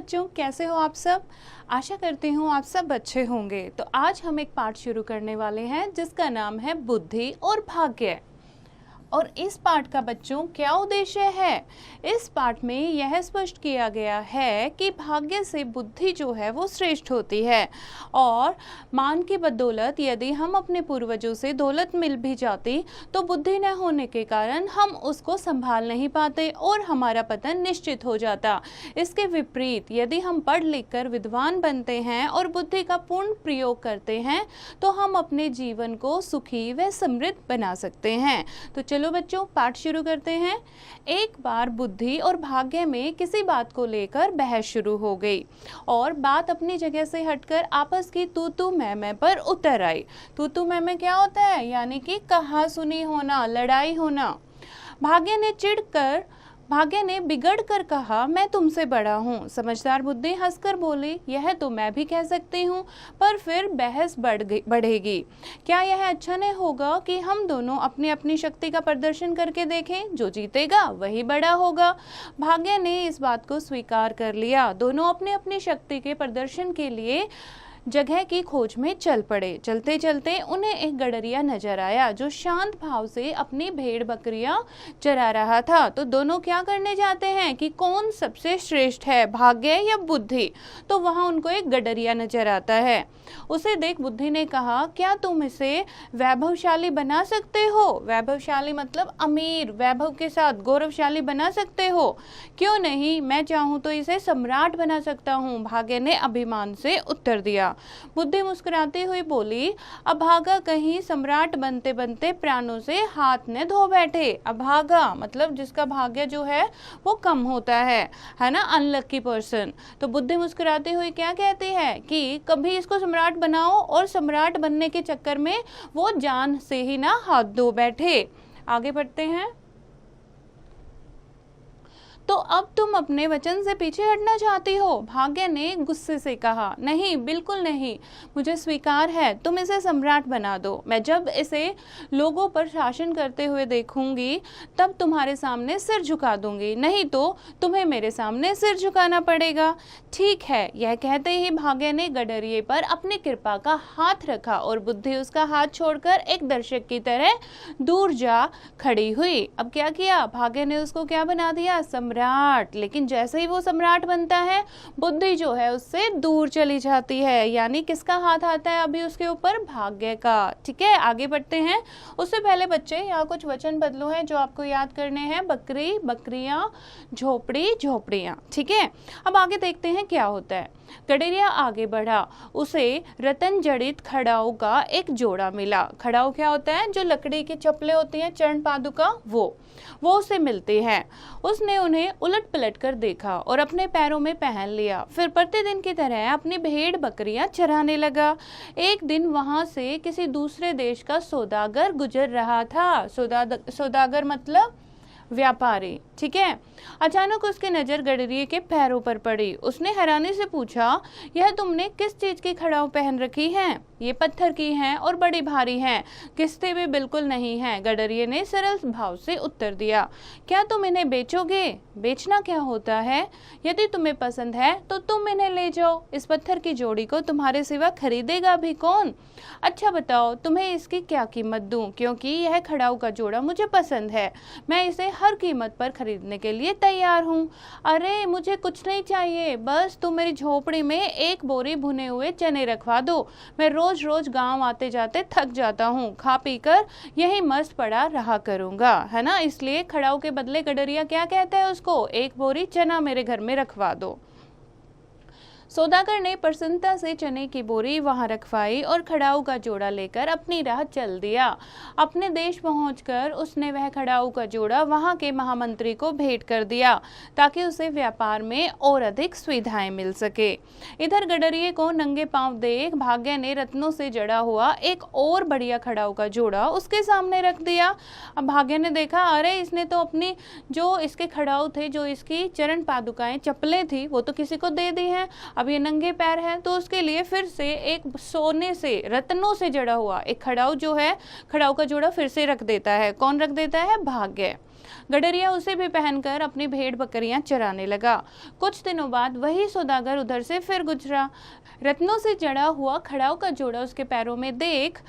बच्चों, कैसे हो आप सब। आशा करती हूँ आप सब अच्छे होंगे। तो आज हम एक पाठ शुरू करने वाले हैं जिसका नाम है बुद्धि और भाग्य। और इस पाठ का बच्चों क्या उद्देश्य है। इस पाठ में यह स्पष्ट किया गया है कि भाग्य से बुद्धि जो है वो श्रेष्ठ होती है और मान की बदौलत यदि हम अपने पूर्वजों से दौलत मिल भी जाती तो बुद्धि न होने के कारण हम उसको संभाल नहीं पाते और हमारा पतन निश्चित हो जाता। इसके विपरीत यदि हम पढ़ लिख कर विद्वान बनते हैं और बुद्धि का पूर्ण प्रयोग करते हैं तो हम अपने जीवन को सुखी व समृद्ध बना सकते हैं। तो चलो बच्चों पाठ शुरू करते हैं। एक बार बुद्धि और भाग्य में किसी बात को लेकर बहस शुरू हो गई और बात अपनी जगह से हटकर आपस की तू तू मैं पर उतर आई। तू तू मैं क्या होता है, यानी कि कहा सुनी होना, लड़ाई होना। भाग्य ने बिगड़ कर कहा, मैं तुमसे बड़ा हूँ। समझदार बुद्धि हंसकर बोली, यह तो मैं भी कह सकती हूँ, पर फिर बहस बढ़ेगी। क्या यह अच्छा नहीं होगा कि हम दोनों अपनी अपनी शक्ति का प्रदर्शन करके देखें, जो जीतेगा वही बड़ा होगा। भाग्य ने इस बात को स्वीकार कर लिया। दोनों अपनी अपनी शक्ति के प्रदर्शन के लिए जगह की खोज में चल पड़े। चलते चलते उन्हें एक गडरिया नजर आया जो शांत भाव से अपनी भेड़ बकरियां चरा रहा था। तो दोनों क्या करने जाते हैं कि कौन सबसे श्रेष्ठ है, भाग्य या बुद्धि। तो वहां उनको एक गडरिया नजर आता है। उसे देख बुद्धि ने कहा, क्या तुम इसे वैभवशाली बना सकते हो। वैभवशाली मतलब अमीर, वैभव के साथ गौरवशाली बना सकते हो। क्यों नहीं, मैं चाहूं तो इसे सम्राट बना सकता हूं, भाग्य ने अभिमान से उत्तर दिया। बुद्धि मुस्कुराती हुई बोली, अभागा कहीं सम्राट बनते बनते प्राणों से हाथ न धो बैठे। अभागा मतलब जिसका भाग्य जो है वो कम होता है ना, अनलकी पर्सन। तो बुद्धि मुस्कुराती हुई क्या कहती है कि कभी इसको सम्राट बनाओ और सम्राट बनने के चक्कर में वो जान से ही ना हाथ धो बैठे। आगे बढ़ते हैं। तो अब तुम अपने वचन से पीछे हटना चाहती हो, भाग्य ने गुस्से से कहा। नहीं, बिल्कुल नहीं, मुझे स्वीकार है, तुम इसे सम्राट बना दो। मैं जब इसे लोगों पर शासन करते हुए देखूंगी तब तुम्हारे सामने सिर झुका दूंगी, नहीं तो तुम्हें मेरे सामने सिर झुकाना पड़ेगा। ठीक है, यह कहते ही भाग्य ने गडरिये पर अपनी कृपा का हाथ रखा और बुद्धि उसका हाथ छोड़कर एक दर्शक की तरह दूर जा खड़ी हुई। अब क्या किया, भाग्य ने उसको क्या बना दिया, सम्राट। लेकिन जैसे ही वो सम्राट बनता है बुद्धि जो है उससे दूर चली जाती है। यानी किसका हाथ आता है अभी उसके ऊपर, भाग्य का। ठीक है, आगे बढ़ते हैं। उससे पहले बच्चे यहाँ कुछ वचन बदलू हैं जो आपको याद करने हैं। बकरी, बकरियां, झोपड़ी, झोपड़ियां। ठीक है, अब आगे देखते हैं क्या होता है। गडरिया आगे बढ़ा। उसे रतन जड़ित खड़ाऊ का एक जोड़ा मिला। खड़ाऊ क्या होता है, जो लकड़ी की चप्पलें होती हैं, चरण पादुका, वो उसे मिलती हैं। उसने उन्हें उलट पलट कर देखा और अपने पैरों में पहन लिया। फिर प्रतिदिन की तरह अपनी भेड़ बकरियां चराने लगा। एक दिन वहां से किसी दूसरे देश का सौदागर गुजर रहा था। सौदागर मतलब व्यापारी। ठीक है, अचानक उसकी नजर गडरिये के पैरों पर पड़ी। उसने हैरानी से पूछा, यह तुमने किस चीज की खड़ाऊ पहन रखी है। ये पत्थर की हैं और बड़ी भारी हैं, घिसते भी बिल्कुल नहीं हैं। गडरिये ने सरल भाव से उत्तर दिया, क्या तुम इन्हें बेचोगे। बेचना क्या होता है, यदि तुम्हें पसंद है तो तुम इन्हें ले जाओ। इस पत्थर की जोड़ी को तुम्हारे सिवा खरीदेगा भी कौन। अच्छा बताओ तुम्हें इसकी क्या कीमत दूं, क्योंकि यह खड़ाऊ का जोड़ा मुझे पसंद है। मैं इसे हर कीमत पर खरीदने के लिए तैयार हूँ। अरे मुझे कुछ नहीं चाहिए, बस तुम मेरी झोपड़ी में एक बोरी भुने हुए चने रखवा दो। मैं रोज रोज गांव आते जाते थक जाता हूँ, खा पी कर यही मस्त पड़ा रहा करूंगा, है ना। इसलिए खड़ाऊ के बदले गडरिया क्या कहता है उसको, एक बोरी चना मेरे घर में रखवा दो। सौदागर ने प्रसन्नता से चने की बोरी वहां रखवाई और खड़ाऊ का जोड़ा लेकर अपनी राह चल दिया। अपने देश पहुंचकर उसने वह खड़ाऊ का जोड़ा वहां के महामंत्री को भेंट कर दिया ताकि उसे व्यापार में और अधिक सुविधाएं मिल सके। इधर गडरिये को नंगे पांव देख भाग्य ने रत्नों से जड़ा हुआ एक और बढ़िया खड़ाऊ का जोड़ा उसके सामने रख दिया। अब भाग्य ने देखा, अरे इसने तो अपनी जो इसके खड़ाऊ थे, जो इसकी चरण पादुकाएं, चप्पलें थी, वो तो किसी को दे दी हैं। अब ये नंगे पैर है तो उसके लिए फिर से एक सोने से, रत्नों से जड़ा हुआ एक खड़ाऊ जो है, खड़ाऊ का जोड़ा फिर से रख देता है। कौन रख देता है? भाग्य। गडरिया उसे भी पहनकर अपनी भेड़ बकरियां चराने लगा। कुछ दिनों बाद वही सौदागर उधर से फिर गुजरा। रत्नों से जड़ा हुआ खड़ाऊ का जोड़ा उसके पैरों में देख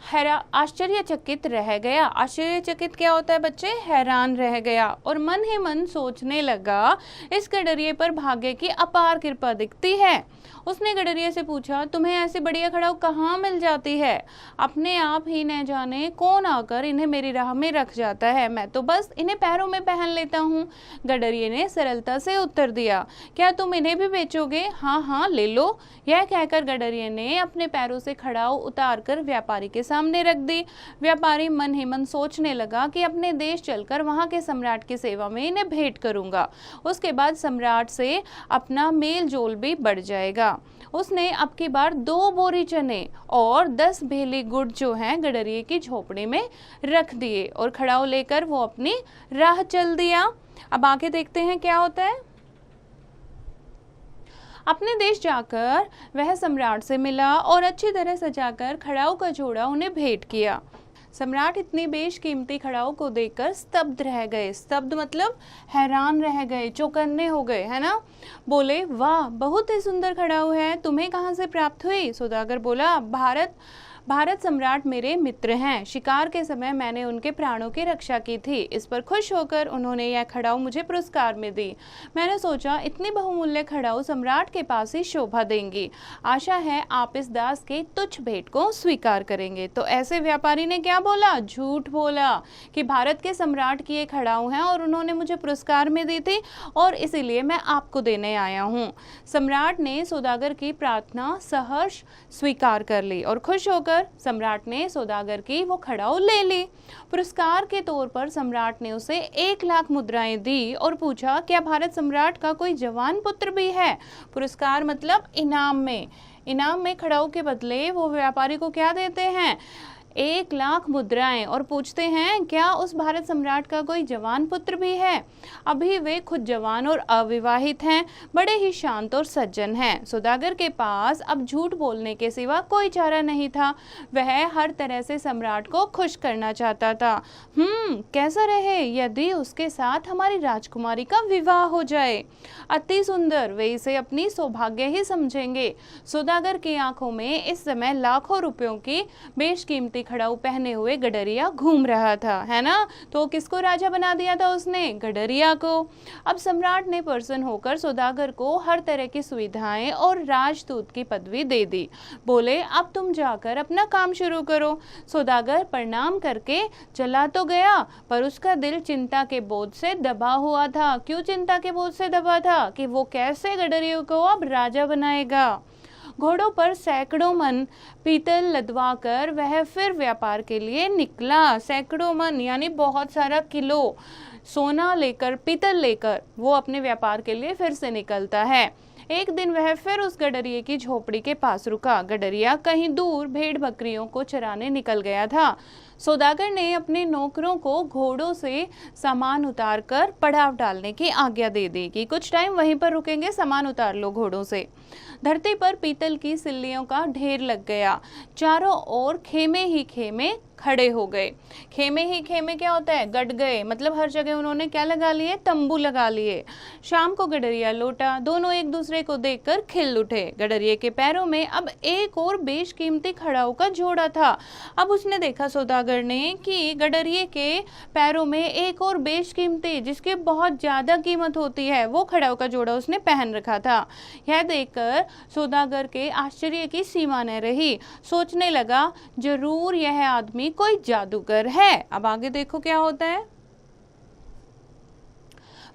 आश्चर्यचकित रह गया। आश्चर्यचकित क्या होता है बच्चे? हैरान रह गया और मन ही मन सोचने लगा, इस गडरिये पर भाग्य की अपार कृपा दिखती है। उसने गडरिये से पूछा, तुम्हें ऐसी बढ़िया खड़ाऊ कहाँ मिल जाती है? अपने आप ही न जाने कौन आकर इन्हें मेरी राह में रख जाता है, मैं तो बस इन्हें पैरों में पहन लेता हूँ। गडरिये ने सरलता से उत्तर दिया, क्या तुम इन्हें भी बेचोगे? हाँ हाँ, ले लो। यह कहकर गडरिये ने अपने पैरों से खड़ाऊ उतार कर व्यापारी के सामने रख दी। व्यापारी मन ही मन सोचने लगा कि अपने देश चलकर वहां के सम्राट की सेवा में इन्हें भेंट करूंगा, उसके बाद सम्राट से अपना मेल जोल भी बढ़ जाएगा। उसने अब की बार 2 बोरी चने और 10 भेली गुड़ जो हैं गडरिये की झोपड़ी में रख दिए और खड़ाऊ लेकर वो अपनी राह चल दिया। अब आगे देखते हैं क्या होता है। अपने देश जाकर वह सम्राट से मिला और अच्छी तरह सजाकर खड़ाऊ का जोड़ा उन्हें भेंट किया। सम्राट इतनी बेशकीमती खड़ाऊ को देखकर स्तब्ध रह गए। स्तब्ध मतलब हैरान रह गए, चौकन्ने हो गए, है ना। बोले, वाह, बहुत ही सुंदर खड़ाऊ है, तुम्हें कहाँ से प्राप्त हुई? सौदागर बोला, भारत सम्राट मेरे मित्र हैं। शिकार के समय मैंने उनके प्राणों की रक्षा की थी। इस पर खुश होकर उन्होंने यह खड़ाऊ मुझे पुरस्कार में दी। मैंने सोचा इतनी बहुमूल्य खड़ाऊ सम्राट के पास ही शोभा देंगी। आशा है आप इस दास के तुच्छ भेंट को स्वीकार करेंगे। तो ऐसे व्यापारी ने क्या बोला? झूठ बोला कि भारत के सम्राट की ये खड़ाऊ है और उन्होंने मुझे पुरस्कार में दी थी और इसीलिए मैं आपको देने आया हूँ। सम्राट ने सौदागर की प्रार्थना सहर्ष स्वीकार कर ली और खुश होकर सम्राट ने सौदागर की वो खड़ाऊ ले ली। पुरस्कार के तौर पर सम्राट ने उसे 1 लाख मुद्राएं दी और पूछा, क्या भारत सम्राट का कोई जवान पुत्र भी है? पुरस्कार मतलब इनाम में खड़ाऊ के बदले वो व्यापारी को क्या देते हैं? 1 लाख मुद्राएं और पूछते हैं, क्या उस भारत सम्राट का कोई जवान पुत्र भी है? अभी वे खुद जवान और अविवाहित हैं, बड़े ही शांत और सज्जन हैं। सौदागर के पास अब झूठ बोलने के सिवा कोई चारा नहीं था। वह हर तरह से सम्राट को खुश करना चाहता था। कैसा रहे यदि उसके साथ हमारी राजकुमारी का विवाह हो जाए? अति सुंदर, वे इसे अपनी सौभाग्य ही समझेंगे। सौदागर की आंखों में इस समय लाखों रुपयों की बेशकीमती खड़ाऊ पहने हुए गडरिया घूम रहा था, है ना। तो किसको राजा बना दिया था उसने? गडरिया को। अब सम्राट ने प्रसन्न होकर सौदागर को हर तरह की सुविधाएं और राजदूत की पदवी दे दी। बोले, अब तुम जाकर अपना काम शुरू करो। सौदागर प्रणाम करके चला तो गया, पर उसका दिल चिंता के बोझ से दबा हुआ था। क्यों चिंता के बोझ से दबा था? कि वो कैसे गडरिया को अब राजा बनाएगा। घोड़ों पर सैकड़ों मन पीतल लदवा कर वह फिर व्यापार के लिए निकला। सैकड़ों मन यानी बहुत सारा किलो सोना लेकर, पीतल लेकर वो अपने व्यापार के लिए फिर से निकलता है। एक दिन वह फिर उस गडरिये की झोपड़ी के पास रुका। गडरिया कहीं दूर भेड़ बकरियों को चराने निकल गया था। सौदागर ने अपने नौकरों को घोड़ों से सामान उतारकर पड़ाव डालने की आज्ञा दे दी कि कुछ टाइम वहीं पर रुकेंगे, सामान उतार लो घोड़ों से। धरती पर पीतल की सिल्लियों का ढेर लग गया। चारों ओर खेमे ही खेमे खड़े हो गए। खेमे ही खेमे क्या होता है? गट गए, मतलब हर जगह उन्होंने क्या लगा लिए? तंबू लगा लिए। शाम को गडरिया लौटा। दोनों एक दूसरे को देखकर खिल उठे। गडरिये के पैरों में अब एक और बेशकीमती खड़ाऊ का जोड़ा था। अब उसने देखा सौदागर ने कि गडरिये के पैरों में एक और बेशकीमती, जिसकी बहुत ज्यादा कीमत होती है, वो खड़ाऊ का जोड़ा उसने पहन रखा था। यह देखकर सौदागर के आश्चर्य की सीमा न रही। सोचने लगा, जरूर यह आदमी कोई जादूगर है। अब आगे देखो क्या होता है।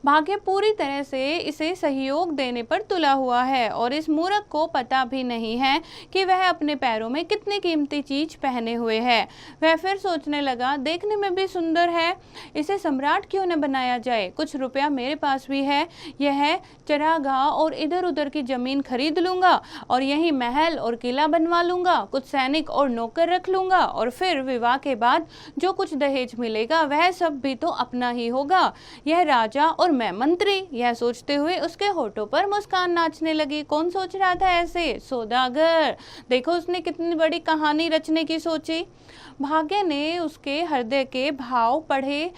भाग्य पूरी तरह से इसे सहयोग देने पर तुला हुआ है और इस मूर्ख को पता भी नहीं है कि वह अपने पैरों में कितनी कीमती चीज पहने हुए है। वह फिर सोचने लगा, देखने में भी सुंदर है, इसे सम्राट क्यों न बनाया जाए। कुछ रुपया मेरे पास भी है, यह चरागाह और इधर उधर की जमीन खरीद लूंगा और यही महल और किला बनवा लूंगा। कुछ सैनिक और नौकर रख लूंगा और फिर विवाह के बाद जो कुछ दहेज मिलेगा वह सब भी तो अपना ही होगा। यह राजा और मैं मंत्री। यह सोचते हुए उसके होठों पर मुस्कान नाचने लगी। कौन सोच रहा था ऐसे? सौदागर। देखो उसने कितनी बड़ी कहानी रचने की सोची। भाग्य ने उसके हृदय के भाव पढ़े,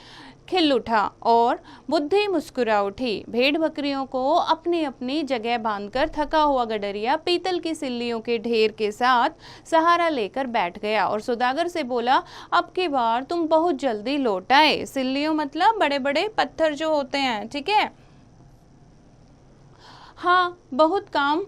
खिल उठा और बुद्धि मुस्कुरा उठी। भेड़ बकरियों को अपनी अपनी जगह बांधकर थका हुआ गडरिया पीतल की सिल्लियों के ढेर के साथ सहारा लेकर बैठ गया और सौदागर से बोला, अब की बार तुम बहुत जल्दी लौट आए। सिल्लियों मतलब बड़े बड़े पत्थर जो होते हैं, ठीक है। हाँ, बहुत काम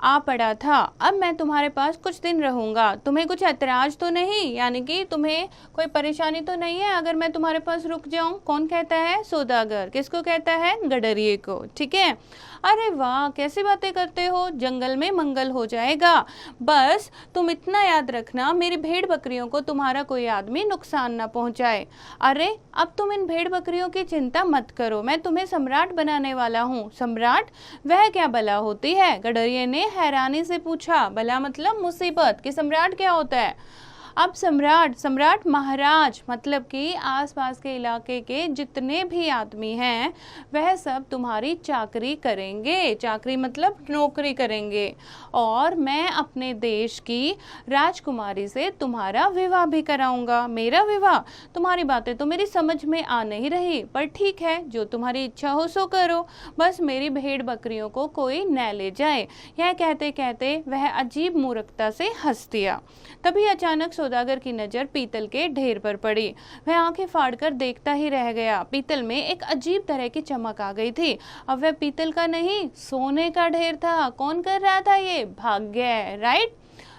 आ पड़ा था। अब मैं तुम्हारे पास कुछ दिन रहूंगा। तुम्हें कुछ ऐतराज तो नहीं, यानी कि तुम्हें कोई परेशानी तो नहीं है अगर मैं तुम्हारे पास रुक जाऊं? कौन कहता है? सौदागर। किसको कहता है? गडरिये को, ठीक है। अरे वाह, कैसी बातें करते हो, जंगल में मंगल हो जाएगा। बस तुम इतना याद रखना, मेरी भेड़ बकरियों को तुम्हारा कोई आदमी नुकसान ना पहुंचाए। अरे अब तुम इन भेड़ बकरियों की चिंता मत करो, मैं तुम्हें सम्राट बनाने वाला हूँ। सम्राट? वह क्या बला होती है? गडरिये ने हैरानी से पूछा। बला मतलब मुसीबत, कि सम्राट क्या होता है? अब सम्राट महाराज, मतलब कि आसपास के इलाके के जितने भी आदमी हैं वह सब तुम्हारी चाकरी करेंगे। चाकरी मतलब नौकरी करेंगे। और मैं अपने देश की राजकुमारी से तुम्हारा विवाह भी कराऊंगा। मेरा विवाह? तुम्हारी बातें तो मेरी समझ में आ नहीं रही, पर ठीक है, जो तुम्हारी इच्छा हो सो करो। बस मेरी भेड़ बकरियों को कोई न ले जाए। यह कहते कहते वह अजीब मूर्खता से हंस दिया। तभी अचानक सौदागर की नजर पीतल के ढेर पर पड़ी। वह आंखें फाड़कर देखता ही रह गया। पीतल में एक अजीब तरह की चमक आ गई थी। अब वह पीतल का नहीं, सोने का ढेर था। कौन कर रहा था ये? भाग्य, राइट।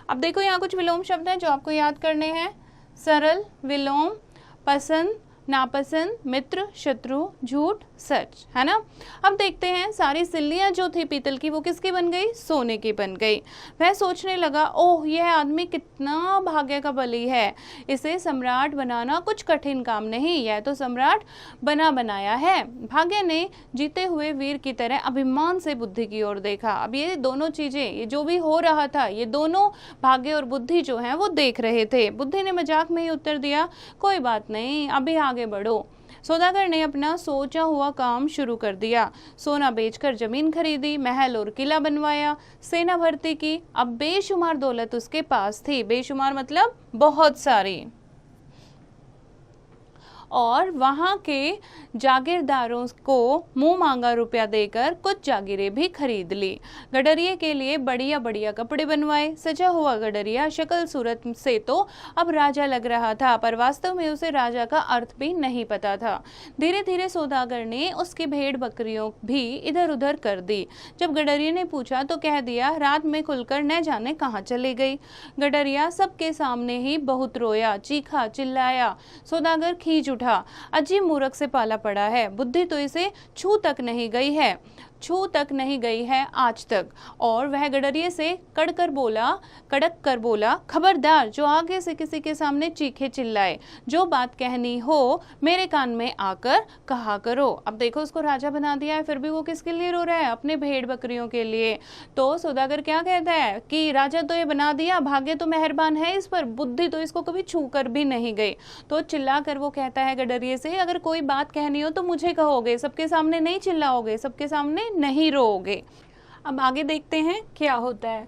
अब देखो यहाँ कुछ विलोम शब्द हैं जो आपको याद करने हैं। सरल, विलोम, पसंद, नापसंद, मित्र, शत्रु, झूठ, सच, है ना। अब देखते हैं, सारी सिल्लियां जो थी पीतल की वो किसकी बन गई? सोने की बन गई। वह सोचने लगा, ओह यह आदमी कितना भाग्य का बली है। इसे सम्राट बनाना कुछ कठिन काम नहीं, यह तो सम्राट बना बनाया है। भाग्य ने जीते हुए वीर की तरह अभिमान से बुद्धि की ओर देखा। अब ये दोनों चीजें, ये जो भी हो रहा था, ये दोनों भाग्य और बुद्धि जो है वो देख रहे थे। बुद्धि ने मजाक में ही उत्तर दिया, कोई बात नहीं, अभी आगे बढ़ो। सौदागर ने अपना सोचा हुआ काम शुरू कर दिया। सोना बेचकर जमीन खरीदी, महल और किला बनवाया, सेना भर्ती की। अब बेशुमार दौलत उसके पास थी। बेशुमार मतलब बहुत सारी। और वहां के जागीरदारों को मुंह मांगा रुपया देकर कुछ जागीरें भी खरीद ली। गडरिये के लिए बढ़िया बढ़िया कपड़े बनवाए। सजा हुआ गडरिया शक्ल सूरत से तो अब राजा लग रहा था, पर वास्तव में उसे राजा का अर्थ भी नहीं पता था। धीरे धीरे सौदागर ने उसकी भेड़ बकरियों भी इधर उधर कर दी। जब गडरिये ने पूछा तो कह दिया, रात में खुलकर न जाने कहाँ चली गई। गडरिया सबके सामने ही बहुत रोया, चीखा, चिल्लाया। सौदागर खींच उठा। अजीब मूर्ख से पाला पड़ा है, बुद्धि तो इसे छू तक नहीं गई है आज तक। और वह गडरिये से कड़क कर बोला, खबरदार, जो आगे से किसी के सामने चीखे चिल्लाए, जो बात कहनी हो मेरे कान में आकर कहा करो। अब देखो उसको राजा बना दिया है, फिर भी वो किसके लिए रो रहा है? अपने भेड़ बकरियों के लिए। तो सौदागर क्या कहता है कि राजा तो ये बना दिया, भाग्य तो मेहरबान है इस पर, बुद्धि तो इसको कभी छू कर भी नहीं गई। तो चिल्ला कर वो कहता है गडरिये से, अगर कोई बात कहनी हो तो मुझे कहोगे, सबके सामने नहीं चिल्लाओगे, सबके सामने नहीं रोओगे। अब आगे देखते हैं क्या होता है।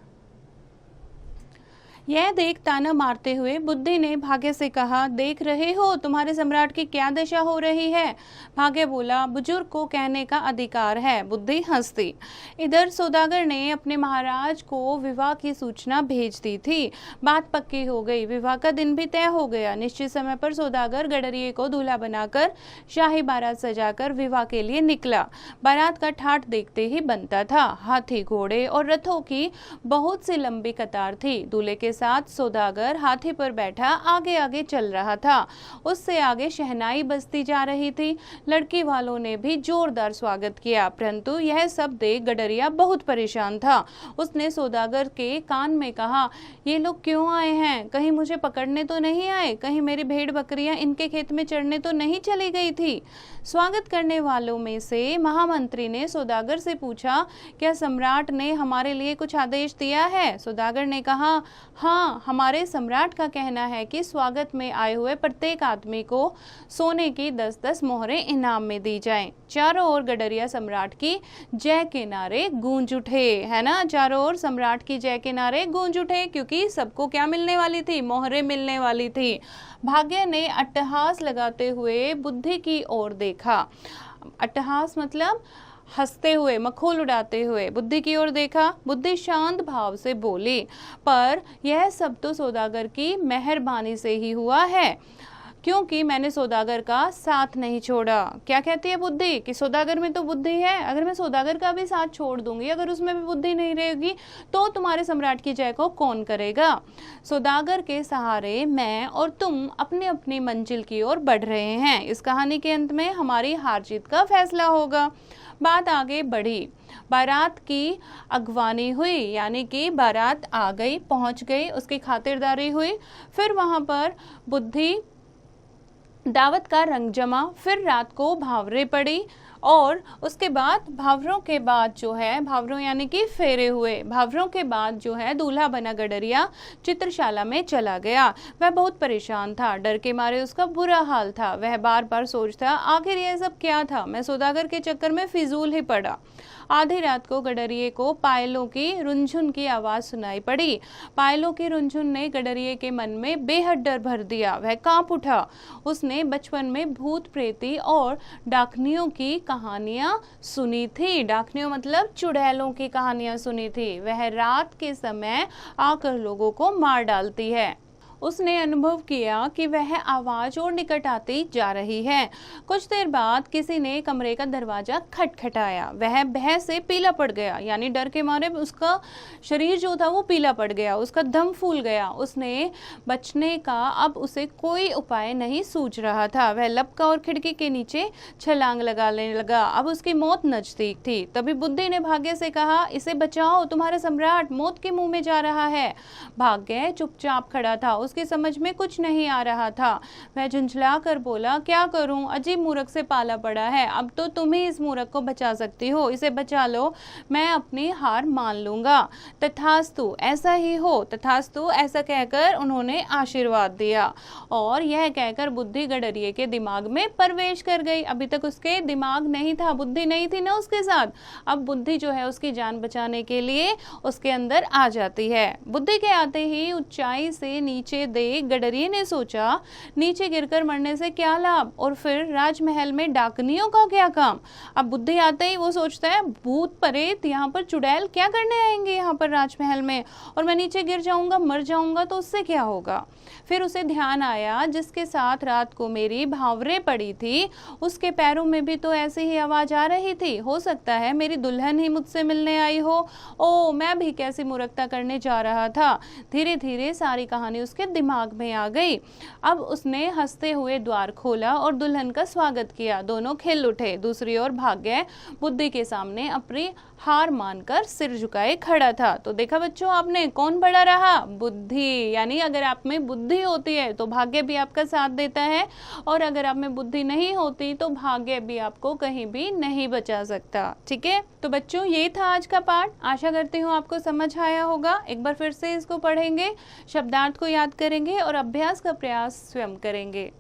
यह देख ताना मारते हुए बुद्धि ने भाग्य से कहा, देख रहे हो तुम्हारे सम्राट की क्या दशा हो रही है। भाग्य बोला, बुजुर्ग को कहने का अधिकार है। बुद्धि हंस दी। इधर सौदागर ने अपने महाराज को विवाह की सूचना भेज दी थी। बात पक्की हो गई, विवाह का दिन भी तय हो गया। निश्चित समय पर सौदागर गडरिये को दूल्हा बनाकर शाही बारात सजाकर विवाह के लिए निकला। बारात का ठाठ देखते ही बनता था। हाथी, घोड़े और रथों की बहुत सी लंबी कतार थी। दूल्हे के साथ सौदागर हाथी पर बैठा आगे आगे चल रहा था। उससे आगे शहनाई बजती जा रही थी। लड़की वालों ने भी जोरदार स्वागत किया, परंतु यह सब देख गडरिया बहुत परेशान था। उसने सौदागर के कान में कहा, ये लोग क्यों आए हैं? कहीं मुझे पकड़ने तो नहीं आए? कहीं मेरी भेड़ बकरियां इनके खेत में चढ़ने तो नहीं चली गई थी? स्वागत करने वालों में से महामंत्री ने सौदागर से पूछा, क्या सम्राट ने हमारे लिए कुछ आदेश दिया है? सौदागर ने कहा, हाँ, हमारे सम्राट का कहना है कि स्वागत में आए हुए प्रत्येक आदमी को सोने की 10-10 मोहरें इनाम में दी जाएं। चारों ओर गडरिया सम्राट की जय के नारे गूंज उठे, है ना। चारों ओर सम्राट की जय के नारे गूंज उठे, क्योंकि सबको क्या मिलने वाली थी? मोहरें मिलने वाली थी। भाग्य ने अट्टहास लगाते हुए बुद्धि की ओर देखा। अट्टहास मतलब हंसते हुए, मखौल उड़ाते हुए बुद्धि की ओर देखा। बुद्धि शांत भाव से बोली, पर यह सब तो सौदागर की मेहरबानी से ही हुआ है, क्योंकि मैंने सौदागर का साथ नहीं छोड़ा। क्या कहती है बुद्धि? कि सौदागर में तो बुद्धि है, अगर मैं सौदागर का भी साथ छोड़ दूंगी, अगर उसमें भी बुद्धि नहीं रहेगी, तो तुम्हारे सम्राट की जय को कौन करेगा? सौदागर के सहारे मैं और तुम अपनी अपनी मंजिल की ओर बढ़ रहे हैं। इस कहानी के अंत में हमारी हार जीत का फैसला होगा। बात आगे बढ़ी, बारात की अगवानी हुई, यानी कि बारात आ गई, पहुंच गई, उसकी खातिरदारी हुई। फिर वहां पर बुद्धि दावत का रंग जमा, फिर रात को भावरे पड़ी, और उसके बाद भावरों के बाद जो है, भावरों यानी कि फेरे हुए, भावरों के बाद जो है दूल्हा बना गडरिया चित्रशाला में चला गया। वह बहुत परेशान था, डर के मारे उसका बुरा हाल था। वह बार बार सोचता, आखिर यह सब क्या था? मैं सौदागर के चक्कर में फिजूल ही पड़ा। आधी रात को गडरिये को पायलों की रुंझुन की आवाज सुनाई पड़ी। पायलों की रुंझुन ने गडरिये के मन में बेहद डर भर दिया। वह कांप उठा। उसने बचपन में भूत प्रेती और डाकनियों की कहानियां सुनी थी। डाकनियों मतलब चुड़ैलों की कहानियां सुनी थी। वह रात के समय आकर लोगों को मार डालती है। उसने अनुभव किया कि वह आवाज और निकट आती जा रही है। कुछ देर बाद किसी ने कमरे का दरवाजा खटखटाया। वह भय से पीला पड़ गया, यानी डर के मारे उसका शरीर जो था वो पीला पड़ गया, उसका दम फूल गया। उसने बचने का अब उसे कोई उपाय नहीं सूझ रहा था। वह लपका और खिड़की के नीचे छलांग लगाने लगा। अब उसकी मौत नजदीक थी। तभी बुद्धि ने भाग्य से कहा, इसे बचाओ, तुम्हारा सम्राट मौत के मुंह में जा रहा है। भाग्य चुपचाप खड़ा था, उसकी समझ में कुछ नहीं आ रहा था। वह झुंझला कर बोला, क्या करूं? अजीब मूर्ख से पाला पड़ा है। अब तो तुम ही इस मूर्ख को बचा सकती हो, इसे बचा लो, मैं अपनी हार मान लूंगा। तथास्तु, ऐसा ही हो। तथास्तु ऐसा कहकर उन्होंने आशीर्वाद दिया, और यह कहकर बुद्धि गडरिये के दिमाग में प्रवेश कर गई। अभी तक उसके दिमाग नहीं था, बुद्धि नहीं थी ना उसके साथ। अब बुद्धि जो है उसकी जान बचाने के लिए उसके अंदर आ जाती है। बुद्धि के आते ही ऊंचाई से नीचे देख गडरिये ने सोचा, नीचे गिरकर मरने से क्या लाभ, और फिर राजमहल में डाकनियों का क्या काम। अब बुद्धि आते ही वो सोचता है, भूत प्रेत यहाँ पर चुड़ैल क्या करने आएंगे यहाँ पर राजमहल में, और मैं नीचे गिर जाऊंगा, मर जाऊंगा तो उससे क्या होगा। फिर उसे ध्यान आया, जिसके साथ रात को मेरी भावरे पड़ी थी उसके पैरों में भी तो ऐसी ही आवाज आ रही थी। हो सकता है मेरी दुल्हन ही मुझसे मिलने आई हो। ओ, मैं भी कैसी मूर्खता करने जा रहा था। धीरे धीरे सारी कहानी उसके दिमाग में आ गई। अब उसने हंसते हुए द्वार खोला और दुल्हन का स्वागत किया। दोनों खिल उठे। दूसरी ओर भाग्य बुद्धि के सामने अपनी हार मानकर सिर झुकाए खड़ा था। तो देखा बच्चों आपने, कौन बड़ा रहा? बुद्धि। यानी अगर आप में बुद्धि होती है तो भाग्य भी आपका साथ देता है, और अगर आप में बुद्धि नहीं होती तो भाग्य भी आपको कहीं भी नहीं बचा सकता। ठीक है, तो बच्चों ये था आज का पाठ। आशा करती हूँ आपको समझ आया होगा। एक बार फिर से इसको पढ़ेंगे, शब्दार्थ को याद करेंगे और अभ्यास का प्रयास स्वयं करेंगे।